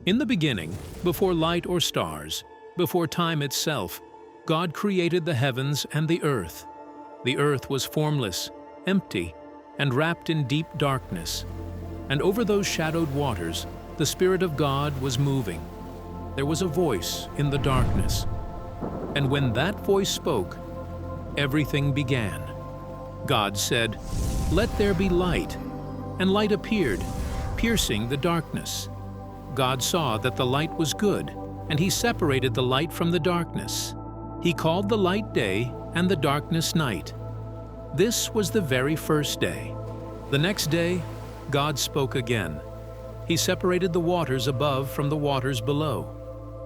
In the beginning, before light or stars, before time itself, God created the heavens and the earth. The earth was formless, empty, and wrapped in deep darkness. And over those shadowed waters, the Spirit of God was moving. There was a voice in the darkness. And when that voice spoke, everything began. God said, "Let there be light." And light appeared, piercing the darkness. God saw that the light was good, and He separated the light from the darkness. He called the light day and the darkness night. This was the very first day. The next day, God spoke again. He separated the waters above from the waters below.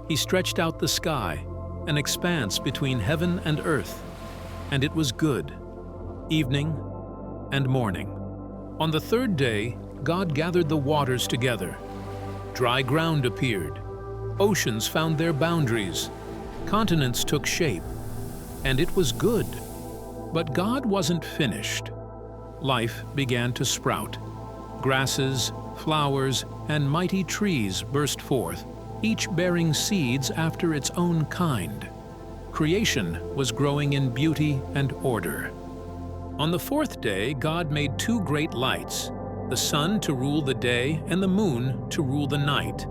He stretched out the sky, an expanse between heaven and earth, and it was good, evening and morning. On the third day, God gathered the waters together. Dry ground appeared. Oceans found their boundaries. Continents took shape. And it was good. But God wasn't finished. Life began to sprout. Grasses, flowers, and mighty trees burst forth, each bearing seeds after its own kind. Creation was growing in beauty and order. On the fourth day, God made two great lights, the sun to rule the day and the moon to rule the night.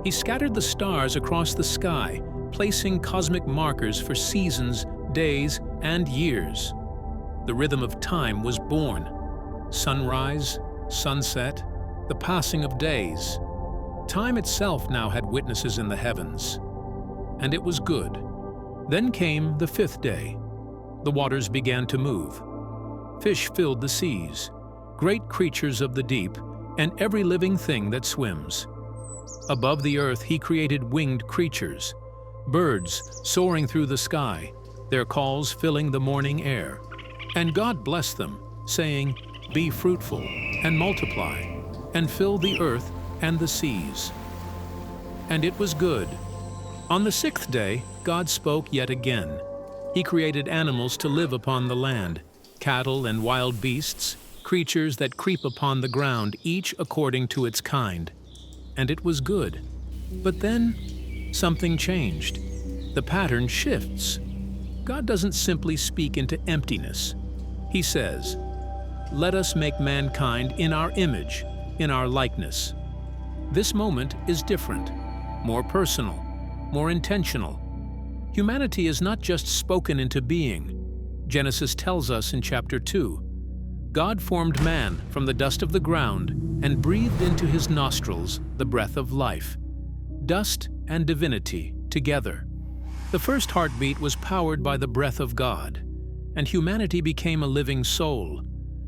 He scattered the stars across the sky, placing cosmic markers for seasons, days, and years. The rhythm of time was born. Sunrise, sunset, the passing of days. Time itself now had witnesses in the heavens. And it was good. Then came the fifth day. The waters began to move. Fish filled the seas, great creatures of the deep, and every living thing that swims. Above the earth He created winged creatures, birds soaring through the sky, their calls filling the morning air. And God blessed them, saying, "Be fruitful, and multiply, and fill the earth and the seas." And it was good. On the sixth day, God spoke yet again. He created animals to live upon the land, cattle and wild beasts, creatures that creep upon the ground, each according to its kind. And it was good. But then, something changed. The pattern shifts. God doesn't simply speak into emptiness. He says, "Let us make mankind in our image, in our likeness." This moment is different, more personal, more intentional. Humanity is not just spoken into being. Genesis tells us in chapter 2, God formed man from the dust of the ground and breathed into his nostrils the breath of life. Dust and divinity together. The first heartbeat was powered by the breath of God, and humanity became a living soul,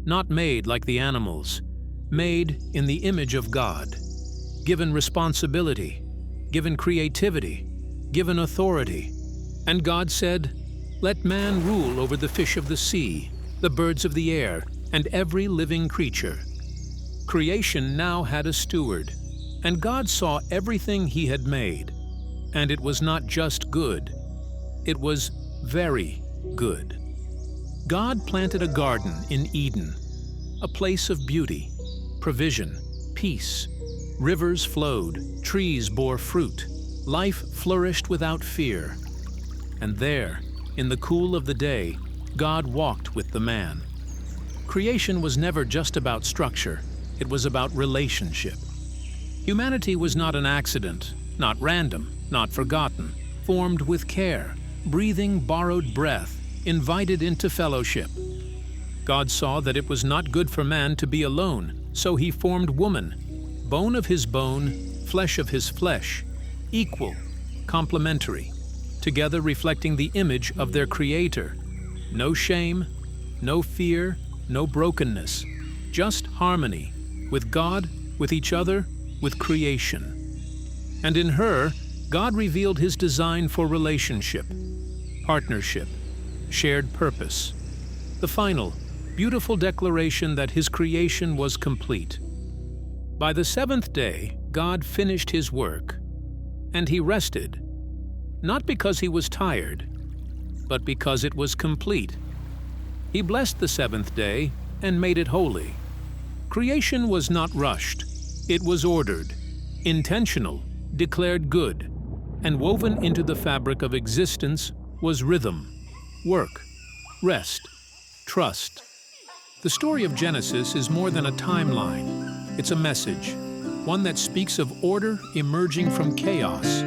not made like the animals, made in the image of God, given responsibility, given creativity, given authority. And God said, "Let man rule over the fish of the sea, the birds of the air, and every living creature." Creation now had a steward, and God saw everything He had made. And it was not just good, it was very good. God planted a garden in Eden, a place of beauty, provision, peace. Rivers flowed, trees bore fruit, life flourished without fear. And there, in the cool of the day, God walked with the man. Creation was never just about structure, it was about relationship. Humanity was not an accident, not random, not forgotten, formed with care, breathing borrowed breath, invited into fellowship. God saw that it was not good for man to be alone, so He formed woman, bone of his bone, flesh of his flesh, equal, complementary, together reflecting the image of their Creator. No shame, no fear, no brokenness, just harmony, with God, with each other, with creation. And in her, God revealed His design for relationship, partnership, shared purpose, the final, beautiful declaration that His creation was complete. By the seventh day, God finished His work, and He rested, not because He was tired, but because it was complete. He blessed the seventh day and made it holy. Creation was not rushed, it was ordered. Intentional, declared good, and woven into the fabric of existence was rhythm, work, rest, trust. The story of Genesis is more than a timeline. It's a message, one that speaks of order emerging from chaos,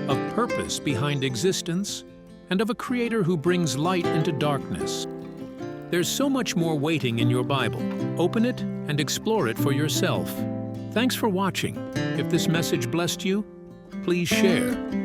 of purpose behind existence, and of a Creator who brings light into darkness. There's so much more waiting in your Bible. Open it and explore it for yourself. Thanks for watching. If this message blessed you, please share.